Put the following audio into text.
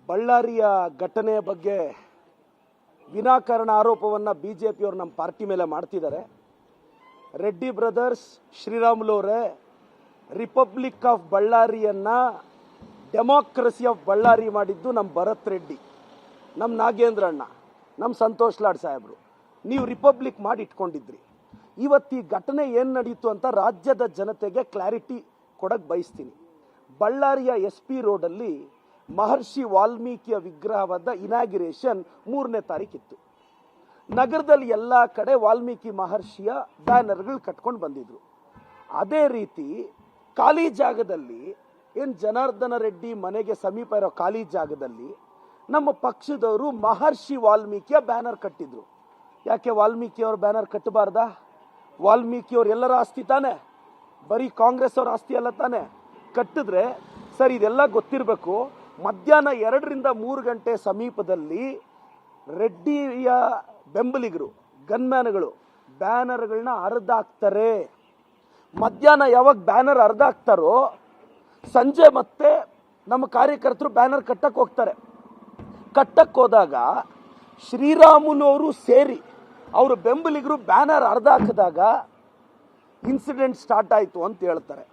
ಬಳ್ಳಾರಿಯ ಘಟನೆಯ ಬಗ್ಗೆ ವಿನಾಕಾರಣ ಆರೋಪವನ್ನು ಬಿಜೆಪಿಯವರು ನಮ್ಮ ಪಾರ್ಟಿ ಮೇಲೆ ಮಾಡ್ತಿದ್ದಾರೆ. ರೆಡ್ಡಿ ಬ್ರದರ್ಸ್, ಶ್ರೀರಾಮುಲು ಅವರೇ, ರಿಪಬ್ಲಿಕ್ ಆಫ್ ಬಳ್ಳಾರಿಯನ್ನ ಡೆಮಾಕ್ರಸಿ ಆಫ್ ಬಳ್ಳಾರಿ ಮಾಡಿದ್ದು ನಮ್ಮ ಭರತ್ ರೆಡ್ಡಿ, ನಮ್ಮ ನಾಗೇಂದ್ರ ಅಣ್ಣ, ನಮ್ಮ ಸಂತೋಷ್ ಲಾಡ್ ಸಾಹೇಬರು. ನೀವು ರಿಪಬ್ಲಿಕ್ ಮಾಡಿ ಇಟ್ಕೊಂಡಿದ್ರಿ. ಇವತ್ತು ಈ ಘಟನೆ ಏನು ನಡೀತು ಅಂತ ರಾಜ್ಯದ ಜನತೆಗೆ ಕ್ಲಾರಿಟಿ ಕೊಡಕ್ಕೆ ಬಯಸ್ತೀನಿ. ಬಳ್ಳಾರಿಯ SP ರೋಡಲ್ಲಿ ಮಹರ್ಷಿ ವಾಲ್ಮೀಕಿಯ ವಿಗ್ರಹವಾದ ಇನಾಗ್ಯುರೇಷನ್ 3ನೇ ತಾರೀಕಿತ್ತು. ನಗರದಲ್ಲಿ ಎಲ್ಲ ಕಡೆ ವಾಲ್ಮೀಕಿ ಮಹರ್ಷಿಯ ಬ್ಯಾನರ್ಗಳು ಕಟ್ಕೊಂಡು ಬಂದಿದ್ರು. ಅದೇ ರೀತಿ ಖಾಲಿ ಜಾಗದಲ್ಲಿ ಏನು ಜನಾರ್ದನ ರೆಡ್ಡಿ ಮನೆಗೆ ಸಮೀಪ ಇರೋ ಖಾಲಿ ಜಾಗದಲ್ಲಿ ನಮ್ಮ ಪಕ್ಷದವರು ಮಹರ್ಷಿ ವಾಲ್ಮೀಕಿಯ ಬ್ಯಾನರ್ ಕಟ್ಟಿದ್ರು. ಯಾಕೆ ವಾಲ್ಮೀಕಿಯವ್ರ ಬ್ಯಾನರ್ ಕಟ್ಟಬಾರ್ದ? ವಾಲ್ಮೀಕಿಯವ್ರ ಎಲ್ಲರ ಆಸ್ತಿ ತಾನೆ, ಬರೀ ಕಾಂಗ್ರೆಸ್ ಅವ್ರ ಆಸ್ತಿ ಅಲ್ಲ ತಾನೆ. ಕಟ್ಟಿದ್ರೆ ಸರ್, ಇದೆಲ್ಲ ಗೊತ್ತಿರಬೇಕು. ಮಧ್ಯಾಹ್ನ 2 ರಿಂದ 3 ಗಂಟೆ ಸಮೀಪದಲ್ಲಿ ರೆಡ್ಡಿಯ ಬೆಂಬಲಿಗರು, ಗನ್ಮ್ಯಾನ್ಗಳು ಬ್ಯಾನರ್ಗಳನ್ನ ಹರಿದಾಕ್ತಾರೆ. ಮಧ್ಯಾಹ್ನ ಯಾವಾಗ ಬ್ಯಾನರ್ ಹರಿದಾಕ್ತಾರೋ ಸಂಜೆ ಮತ್ತೆ ನಮ್ಮ ಕಾರ್ಯಕರ್ತರು ಬ್ಯಾನರ್ ಕಟ್ಟಕ್ಕೆ ಹೋಗ್ತಾರೆ. ಕಟ್ಟಕ್ಕೆ ಹೋದಾಗ ಶ್ರೀರಾಮುಲು ಅವರು ಸೇರಿ ಅವರ ಬೆಂಬಲಿಗರು ಬ್ಯಾನರ್ ಹರಿದಾಕಿದಾಗ ಇನ್ಸಿಡೆಂಟ್ ಸ್ಟಾರ್ಟ್ ಆಯಿತು ಅಂತ ಹೇಳ್ತಾರೆ.